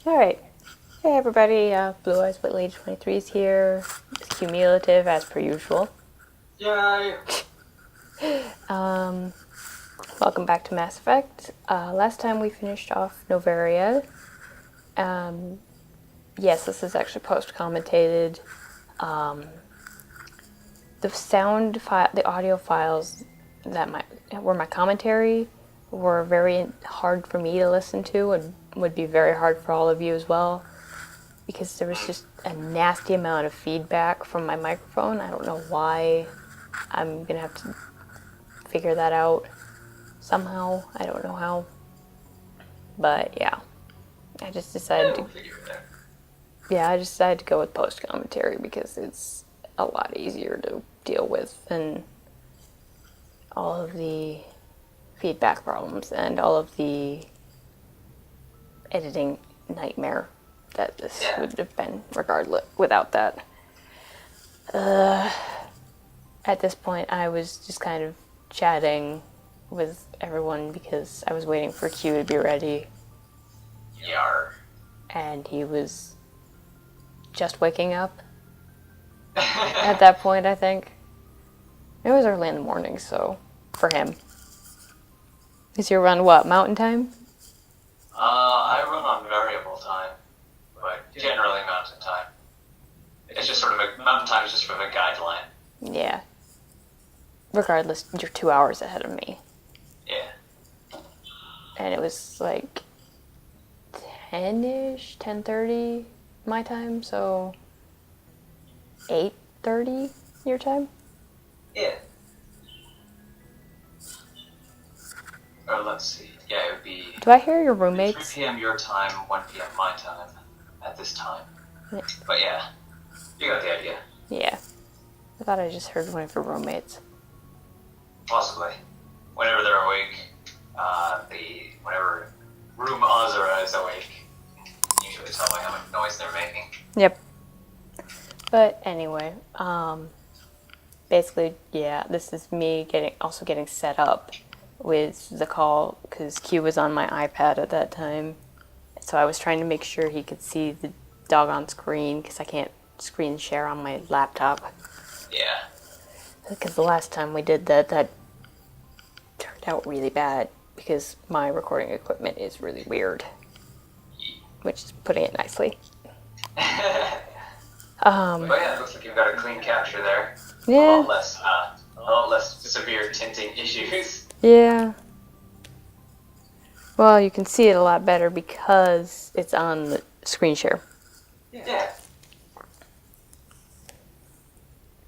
Alright. Hey everybody, Blue Eyes White Lady 23 is here. It's cumulative as per usual. Yay! Um, Welcome back to Mass Effect. Last time we finished off Novaria. Yes, this is actually post-commentated. The sound file, the audio files that were my commentary were very hard for me to listen to and would be very hard for all of you as well, because there was just a nasty amount of feedback from my microphone. I don't know why. I'm gonna have to figure that out somehow. I don't know how. But yeah, I just decided Yeah, to we'll figure it out. I just decided to go with post commentary because it's a lot easier to deal with than all of the feedback problems and all of the editing nightmare that this Yeah. would have been regardless without that. At this point, I was just kind of chatting with everyone because I was waiting for Q to be ready, Yar. and he was just waking up at that point, I think. It was early in the morning, so for him. Is your run what, mountain time? I run on variable time, but generally mountain time. It's just sort of mountain time is just sort of a guideline. Yeah. Regardless, you're 2 hours ahead of me. Yeah. And it was like 10-ish, 10:30 my time, so 8:30 your time? Yeah. Or let's see. Yeah, it would be Do I hear your 3 roommates? p.m. your time, 1 p.m. my time at this time. Yeah. But yeah, you got the idea. Yeah. I thought I just heard one of your roommates. Possibly. Whenever they're awake, whenever room Azura is awake, usually tell by how much noise they're making. Yep. But anyway, basically, yeah, this is me getting set up with the call because Q was on my iPad at that time. So I was trying to make sure he could see the doggone screen because I can't screen share on my laptop. Yeah. Because the last time we did that turned out really bad because my recording equipment is really weird, which is putting it nicely. But yeah, it looks like you've got a clean capture there. Yeah. A lot less severe tinting issues. Yeah. Well, you can see it a lot better because it's on the screen share. Yeah.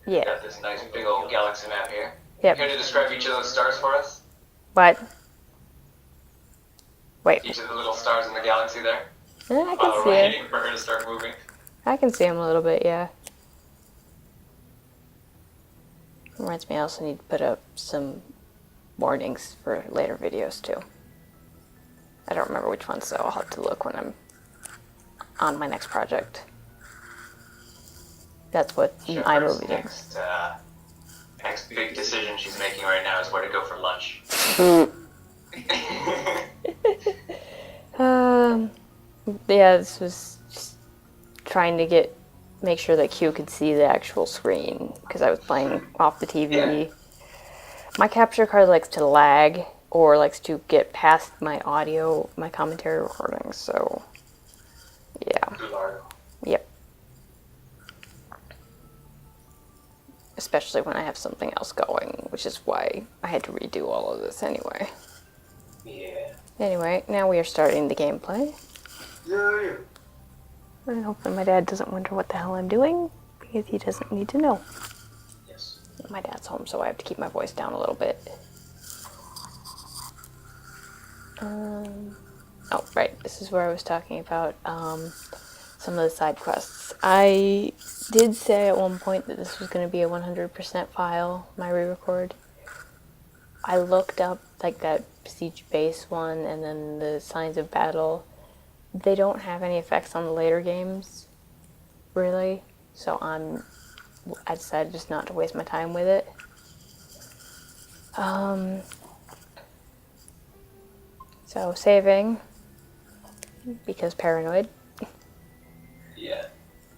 Yeah. Got this nice big old galaxy map here. Yep. Care to describe each of those stars for us? What? Wait. Each of the little stars in the galaxy there? I While can we're see it. waiting for her to start moving. I can see them a little bit, yeah. Reminds me I also need to put up some warnings for later videos too. I don't remember which ones, so I'll have to look when I'm on my next project. That's what iMovie does. Next big decision she's making right now is where to go for lunch. Yeah, this was just trying to make sure that Q could see the actual screen because I was playing off the TV. Yeah. My capture card likes to lag or likes to get past my audio, my commentary recordings, so yeah. Yep. Especially when I have something else going, which is why I had to redo all of this anyway. Yeah. Anyway, now we are starting the gameplay. Yeah. And hopefully my dad doesn't wonder what the hell I'm doing, because he doesn't need to know. Yes. My dad's home, so I have to keep my voice down a little bit. Oh, right, this is where I was talking about some of the side quests. I did say at one point that this was going to be a 100% file, my re-record. I looked up like that Siege Base one and then the Signs of Battle. They don't have any effects on the later games, really, so I decided just not to waste my time with it. So saving, because paranoid.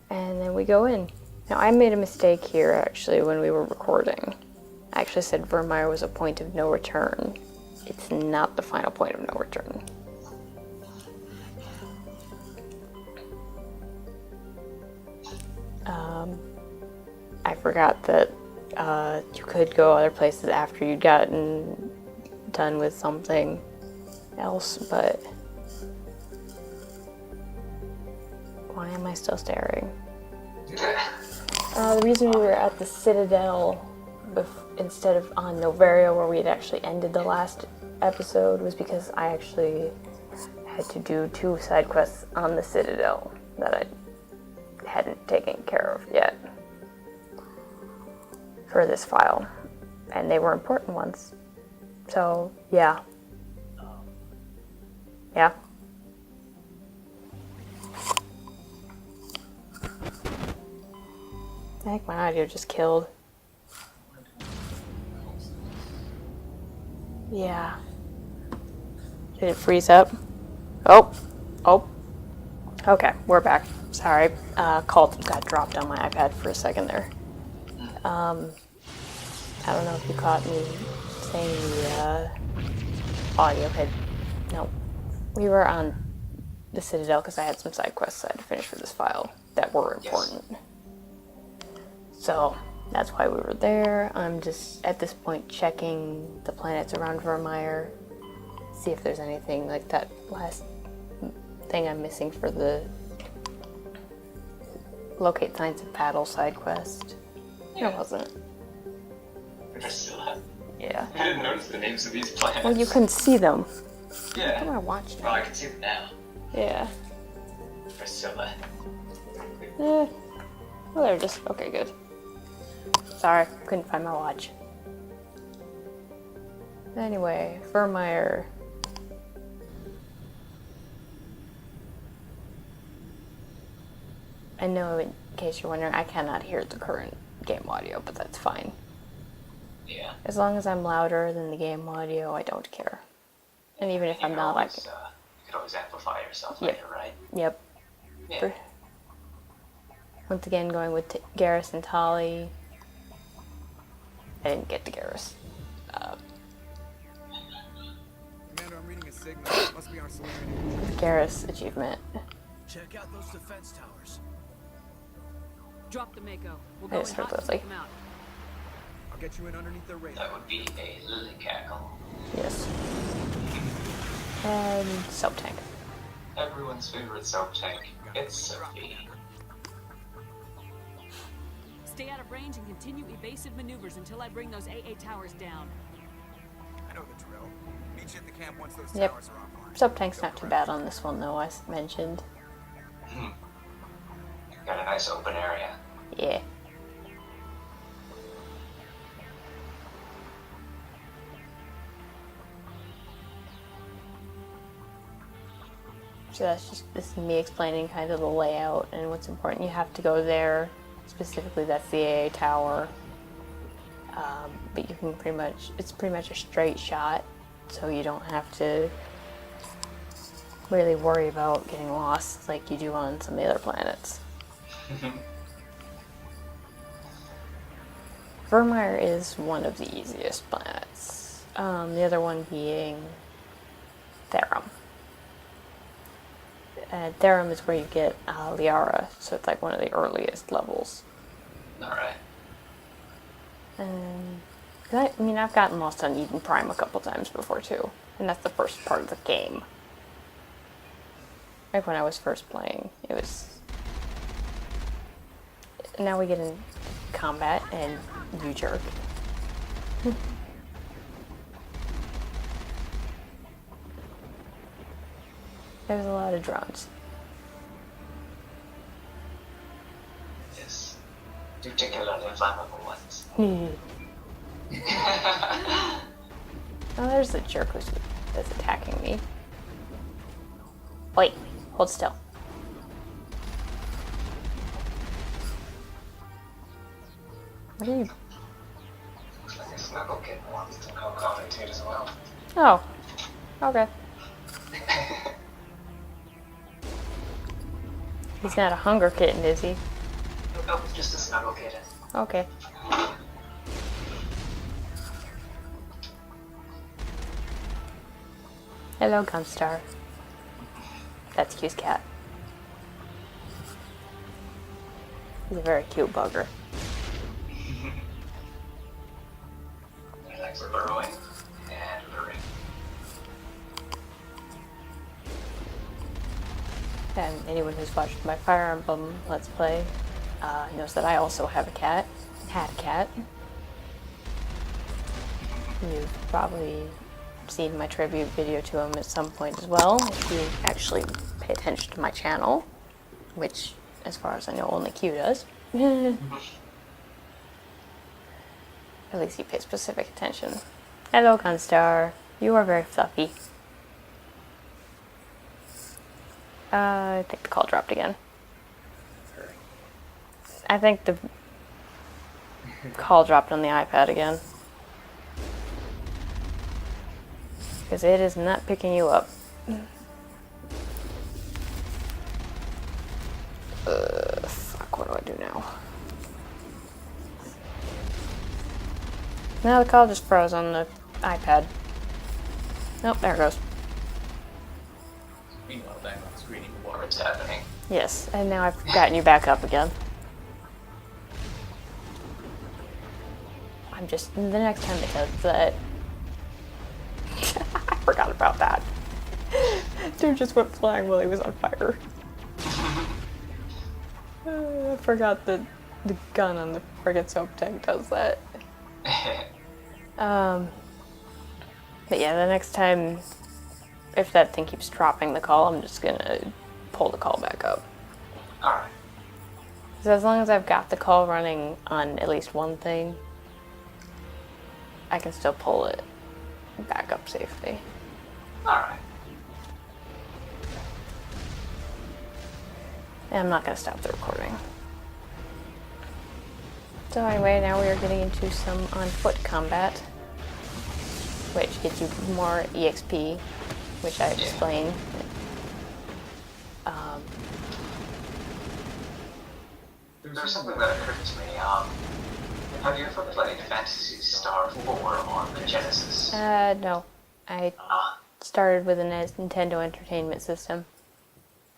And then we go in. Now, I made a mistake here, actually, when we were recording. I actually said Virmire was a point of no return. It's not the final point of no return. I forgot that you could go other places after you'd gotten done with something else, but why am I still staring? The reason we were at the Citadel instead of on Novaria, where we had actually ended the last episode, was because I actually had to do 2 side quests on the Citadel that I hadn't taken care of yet for this file, and they were important ones. So yeah. I think my audio just killed. Yeah. Did it freeze up? Oh. Okay, we're back. Sorry, call got dropped on my iPad for a second there. I don't know if you caught me saying the audio had... No. We were on the Citadel because I had some side quests I had to finish for this file that were important. Yes. So, that's why we were there. I'm just, at this point, checking the planets around Virmire. See if there's anything like that last thing I'm missing for the Locate Signs of Battle side quest. Yeah. It wasn't. Yeah. I didn't notice the names of these planets. Well, you couldn't see them. Yeah. How do I watch them? Well, I can see them now. Yeah. Priscilla. Well, they're just... Okay, good. Sorry, couldn't find my watch. Anyway, Virmire. I know, in case you're wondering, I cannot hear the current game audio, but that's fine. Yeah. As long as I'm louder than the game audio, I don't care. And even if I'm not, you could always amplify yourself later, right? Yep. Yeah. Once again, going with Garrus and Tali. I didn't get to Garrus. Commander, I'm reading a signal. Must be our Solarian. Garrus achievement. Check out those defense towers. Drop the Mako. We'll I go just in heard hot and Leslie. take them out. I'll get you in underneath the radar. That would be a lily cackle. Yes. And Soap Tank. Everyone's favorite soap tank. It's Sophie. Stay out of range and continue evasive maneuvers until I bring those AA towers down. I know the drill. Meet you at the camp once those Yep. towers are offline. Soap Tank's not too bad on this one, though, I mentioned. Got a nice open area. Yeah. So this is me explaining kind of the layout and what's important. You have to go there. Specifically, that's the AA tower. But you can it's pretty much a straight shot, so you don't have to really worry about getting lost like you do on some of the other planets. Virmire is one of the easiest planets. The other one being Therum. Therum is where you get Liara, so it's like one of the earliest levels. Alright. I've gotten lost on Eden Prime a couple times before too, and that's the first part of the game. Like when I was first playing, it was... Now we get in combat, and you jerk. There's a lot of drones. Yes. Particularly flammable ones. Oh, there's the jerk that's attacking me. Wait, hold still. What are you... Looks like a snuggle kitten wants to commentate as well. Oh, okay. He's not a hunger kitten, is he? Nope, just a snuggle kitten. Okay. Hello, Gunstar. That's Q's cat. He's a very cute bugger. He likes burrowing and purring. And anyone who's watched my Fire Emblem Let's Play knows that I also have a cat. Had a cat. You've probably seen my tribute video to him at some point as well, if you actually pay attention to my channel, which, as far as I know, only Q does. At least you pay specific attention. Hello, Gunstar. You are very fluffy. I think the call dropped again. I think the call dropped on the iPad again. Because it is not picking you up. Fuck, what do I do now? No, the call just froze on the iPad. Nope, there it goes. Meanwhile, back on the screen, What's happening? Yes, and now I've gotten you back up again. I'm just, the next time it does that. I forgot about that. Dude just went flying while he was on fire. I forgot that the gun on the friggin' soap tank does that. But yeah, the next time, if that thing keeps dropping the call, I'm just gonna pull the call back up. Alright. So as long as I've got the call running on at least one thing, I can still pull it back up safely. Alright. And I'm not gonna stop the recording. So anyway, now we are getting into some on-foot combat, which gets you more EXP, which I explained. There's something that occurred to me. Have you ever played Phantasy Star 4 on the Genesis? No. I started with a Nintendo Entertainment System.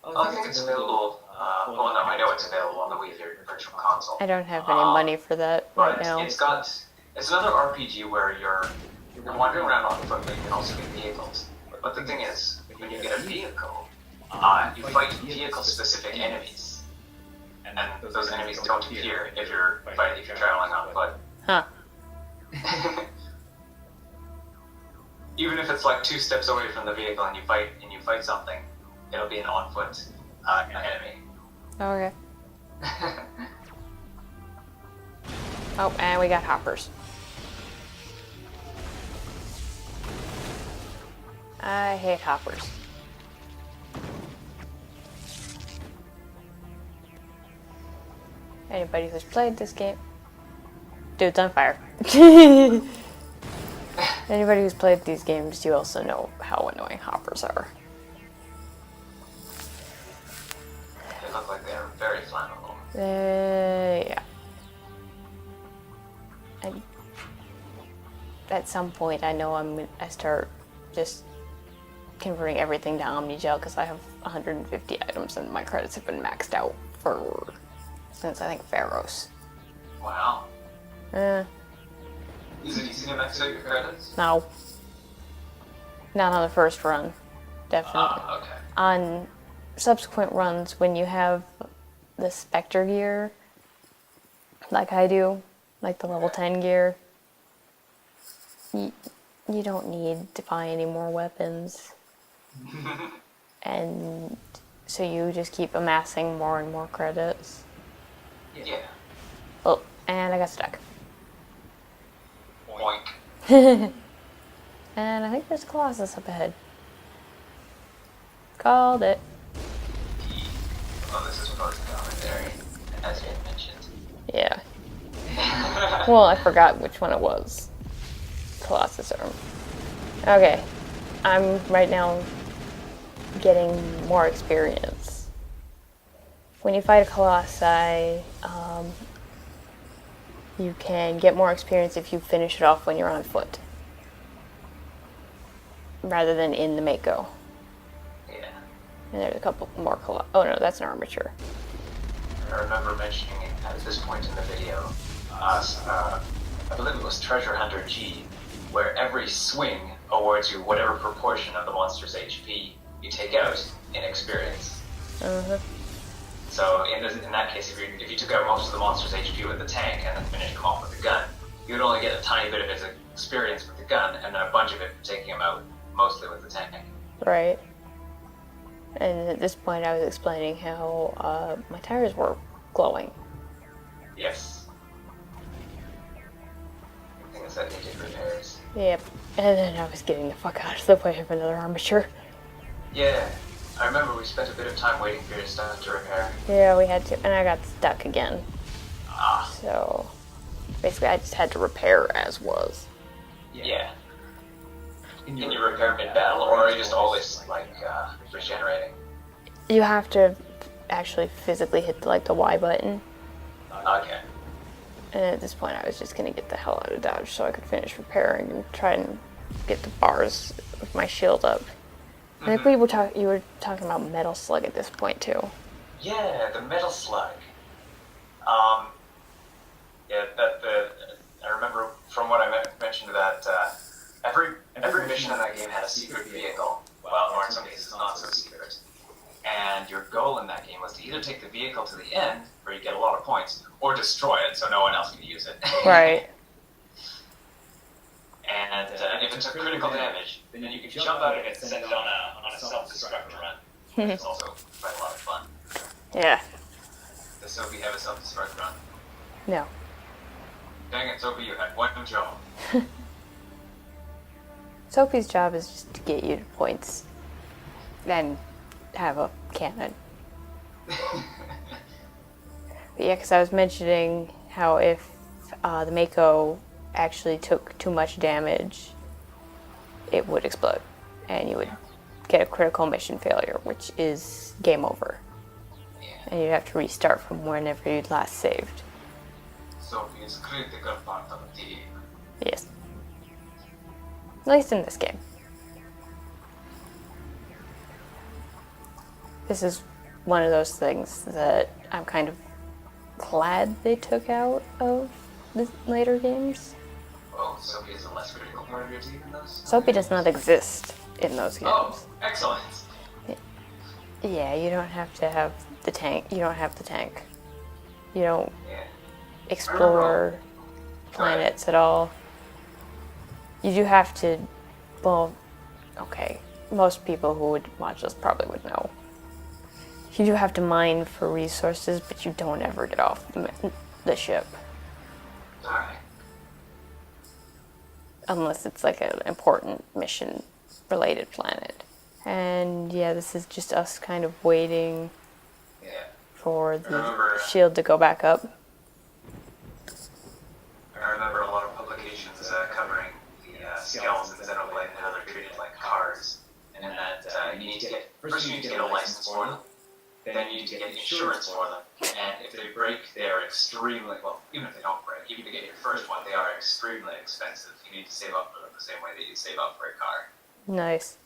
I think it's available. Well, no, I know it's available on the Wii Virtual Console. I don't have any money for that right But now. it's another RPG where you're wandering around on foot, but you can also get vehicles. But the thing is, when you get a vehicle, you fight vehicle-specific enemies. And those enemies don't appear if you're traveling on foot. Huh. Even if it's like 2 steps away from the vehicle and you fight something, it'll be an on-foot enemy. Okay. Oh, and we got hoppers. I hate hoppers. Anybody who's played this game... Dude's on fire. Anybody who's played these games, you also know how annoying hoppers are. They look like they're very flammable. Yeah. And at some point, I know I start just converting everything to Omnigel because I have 150 items and my credits have been maxed out since I think Pharaohs. Wow. Is it easy to max out your credits? No. Not on the first run. Definitely. Okay. On subsequent runs, when you have the Spectre gear, like I do, like the level 10 gear, you don't need to buy any more weapons. And so you just keep amassing more and more credits. Yeah. Oh, and I got stuck. Boink. And I think there's Colossus up ahead. Called it. Oh, this is frozen commentary, as you had mentioned. Yeah. Well, I forgot which one it was. Colossus Arm. Okay. I'm right now getting more experience. when you fight a Colossi, you can get more experience if you finish it off when you're on foot, rather than in the Mako. Yeah. And there's a couple more Colossi. Oh no, that's an armature. I remember mentioning at this point in the video, I believe it was Treasure Hunter G, where every swing awards you whatever proportion of the monster's HP you take out in experience. So in that case, if you took out most of the monster's HP with the tank and then finished him off with the gun, you would only get a tiny bit of his experience with the gun, and then a bunch of it for taking him out mostly with the tank. Right. And at this point, I was explaining how my tires were glowing. Yes. I think it's that needed repairs. Yep. And then I was getting the fuck out of the way of another armature. Yeah. I remember we spent a bit of time waiting for your stuff to repair. Yeah, we had to, and I got stuck again. Ah. So basically, I just had to repair as was. Yeah. Can you repair mid-battle, or are you just always, regenerating? You have to actually physically hit the Y button. Okay. And at this point, I was just gonna get the hell out of Dodge so I could finish repairing and try and get the bars with my shield up. I think you were talking about Metal Slug at this point too. Yeah, the Metal Slug. I remember from what I mentioned that every mission in that game had a secret vehicle. Well, or in some cases not so secret. And your goal in that game was to either take the vehicle to the end, where you get a lot of points, or destroy it so no one else can use it. Right. And if it took critical damage, then you can jump out of it and send it on a self-destruct run. It's also quite a lot of fun. Yeah. Does Sophie have a self-destruct run? No. Dang it, Sophie, you had one job. Sophie's job is just to get you to points and have a cannon. But yeah, because I was mentioning how if the Mako actually took too much damage, it would explode, and you would get a critical mission failure, which is game over. Yeah. And you'd have to restart from whenever you'd last saved. Sophie is a critical part of the team. Yes. At least in this game. This is one of those things that I'm kind of glad they took out of the later games. Oh, Sophie is a less critical part of your team in those? Sophie does not exist in those games. Oh, excellent. Yeah, you don't have to have the tank. You don't have the tank. You don't Yeah. explore planets at all. You do have to, well, okay, most people who would watch this probably would know. You do have to mine for resources, but you don't ever get off the ship. Alright. Unless it's like an important mission related planet. And yeah, this is just us kind of waiting Yeah. for the Remember- shield to go back up. I remember a lot of publications covering the skeletons in Xenoblade and how they're treated like cars. And that you need to get, first you need to get a license for them, then you need to get insurance for them. And if they break, they're extremely, well, even if they don't break, even to get your first one, they are extremely expensive. You need to save up for them the same way that you save up for a car. Nice.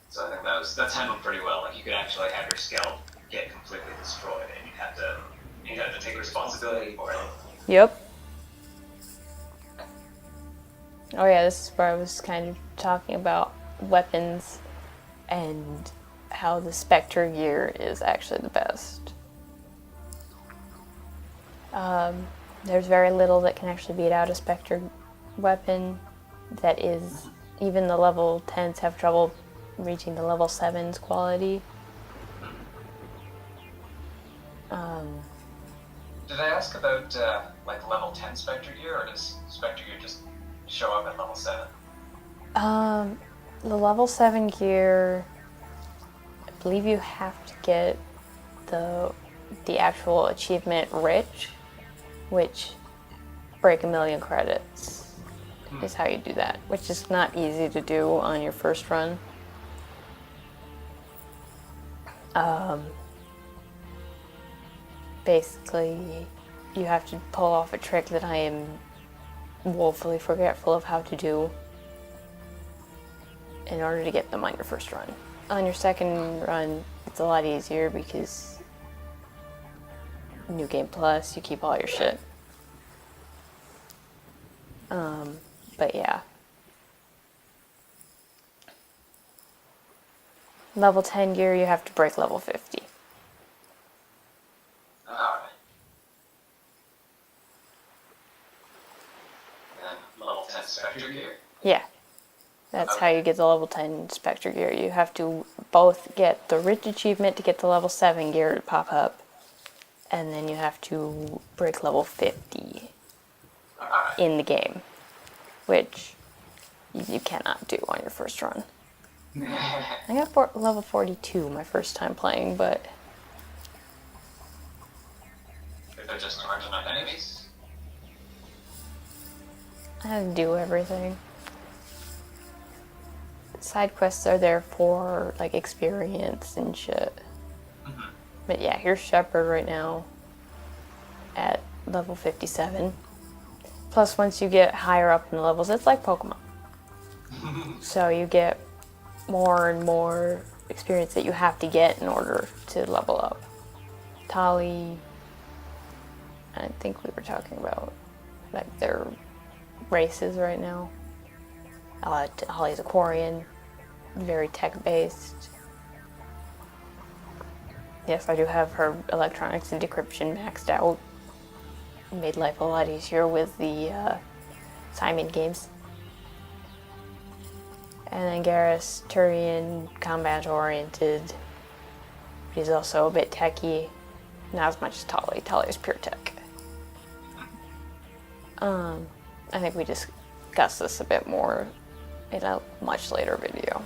So I think that's handled pretty well. Like, you could actually have your skeleton get completely destroyed, and you'd have to take responsibility for it. Yep. Oh yeah, this is where I was kind of talking about weapons and how the Spectre gear is actually the best. There's very little that can actually beat out a Spectre weapon that is, even the level 10s have trouble reaching the level 7's quality. Did I ask about level 10 Spectre gear, or does Spectre gear just show up at level 7? The level 7 gear, I believe you have to get the actual achievement Rich, which break 1,000,000 credits is how you do that, which is not easy to do on your first run. Basically, you have to pull off a trick that I am woefully forgetful of how to do in order to get them on your first run. On your second run, it's a lot easier because New Game Plus, you keep all your shit. But yeah. Level 10 gear, you have to break level 50. Alright. And then level 10 Spectre gear. Yeah. That's how you get the level 10 Spectre gear. You have to both get the Rich achievement to get the level 7 gear to pop up, and then you have to break level 50 Alright. in the game, which you cannot do on your first run. I got level 42 my first time playing, but If there just aren't enough enemies. I had to do everything. Side quests are there for like experience and shit. But yeah, here's Shepherd right now at level 57. Plus, once you get higher up in the levels, it's like Pokemon. So you get more and more experience that you have to get in order to level up. Tali, I think we were talking about like their races right now. Holly's Aquarian, very tech-based. Yes, I do have her electronics and decryption maxed out. Made life a lot easier with the Simon games. And then Garrus, Turian, combat-oriented. He's also a bit techy. Not as much as Tali. Tali is pure tech. I think we discussed this a bit more in a much later video.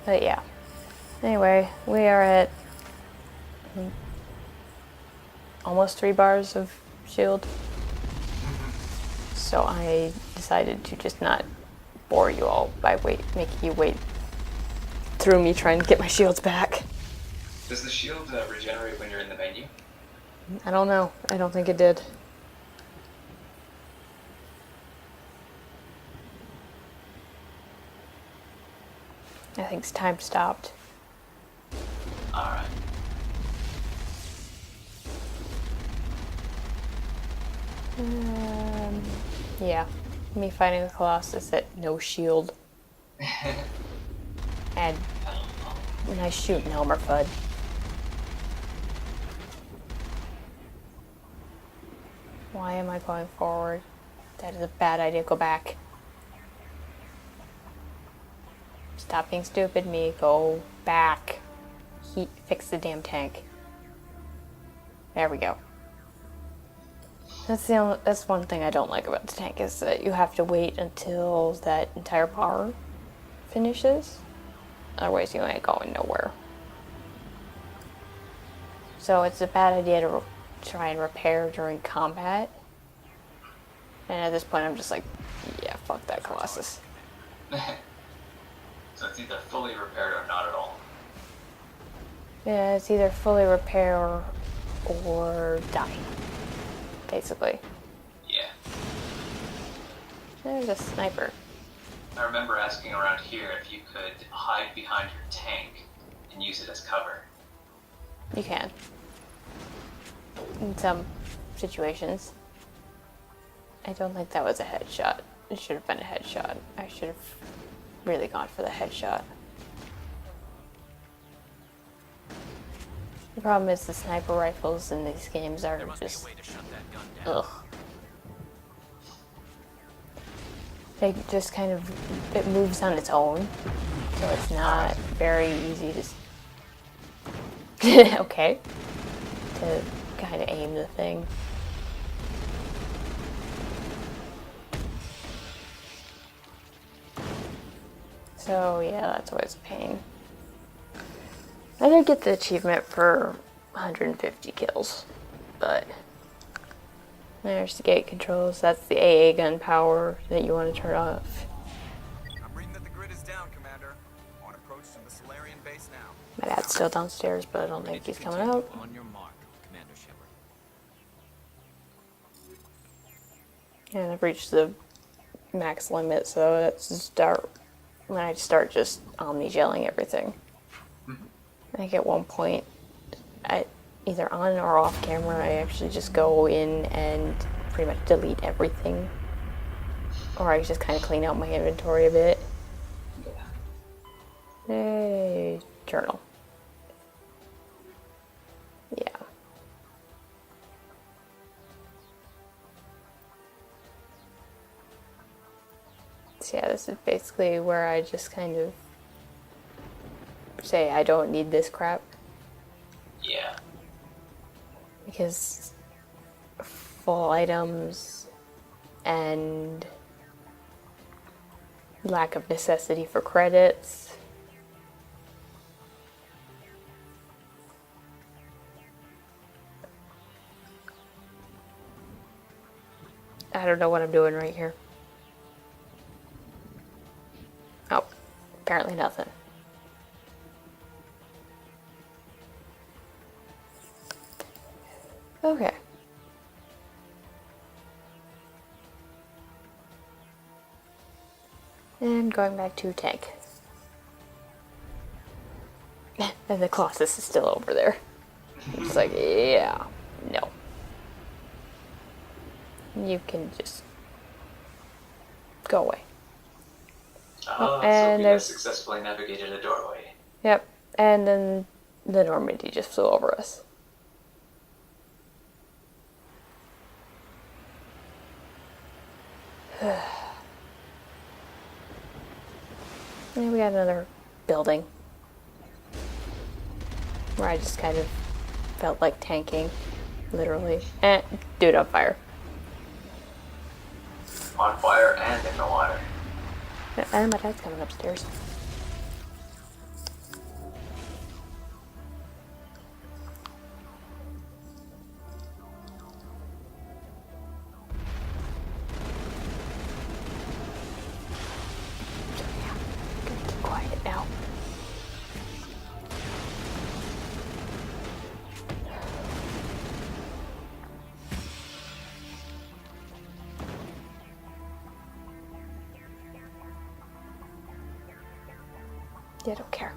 But yeah. Anyway, we are at almost 3 bars of shield. So I decided to just not bore you all by making you wait through me trying to get my shields back. Does the shield regenerate when you're in the menu? I don't know. I don't think it did. I think time stopped. Alright. Yeah. Me fighting a Colossus at no shield. And nice shooting, Elmer Fudd. Why am I going forward? That is a bad idea. Go back. Stop being stupid, me. Go back. Fix the damn tank. There we go. That's one thing I don't like about the tank is that you have to wait until that entire power finishes. Otherwise, you ain't going nowhere. So it's a bad idea to try and repair during combat. And at this point, I'm just like, yeah, fuck that Colossus. So it's either fully repaired or not at all. Yeah, it's either fully repair or die. Basically. Yeah. There's a sniper. I remember asking around here if you could hide behind your tank and use it as cover. You can. In some situations. I don't think that was a headshot. It should have been a headshot. I should have really gone for the headshot. The problem is the sniper rifles in these games are just... ugh. They just kind of... it moves on its own. So it's not very easy to... okay. To kind of aim the thing. So yeah, that's always a pain. I did get the achievement for 150 kills, but there's the gate controls. That's the AA gun power that you want to turn off. I'm reading that the grid is down, Commander. Commander. On approach to the Solarian base now. My dad's still downstairs, but I don't think he's coming out. On your mark, Commander Shepard. And I've reached the max limit, so that's start when I start just omni-gelling everything. I think at one point, either on or off camera, I actually just go in and pretty much delete everything. Or I just kind of clean out my inventory a bit. Hey, journal. Yeah. So yeah, this is basically where I just kind of say I don't need this crap. Yeah. Because full items and lack of necessity for credits. I don't know what I'm doing right here. Oh, apparently nothing. Okay. And going back to tank. And the Colossus is still over there. It's like, yeah, no. You can just go away. Oh, and so we there's successfully navigated a doorway. Yep, and then the Normandy just flew over us. And we got another building where I just kind of felt like tanking, literally. Dude on fire. On fire and in the water. And my dad's coming upstairs. Get quiet now. I don't care.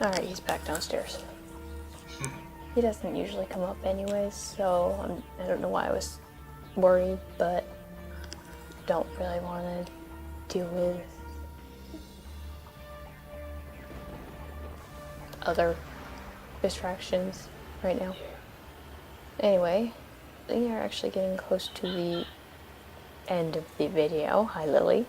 Alright, he's back downstairs. He doesn't usually come up anyways, so I don't know why I was worried, but don't really want to deal with other distractions right now. Anyway, we are actually getting close to the end of the video. Hi, Lily.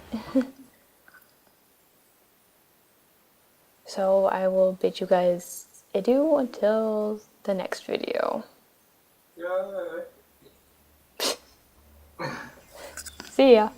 So I will bid you guys adieu until the next video. Yeah. See ya.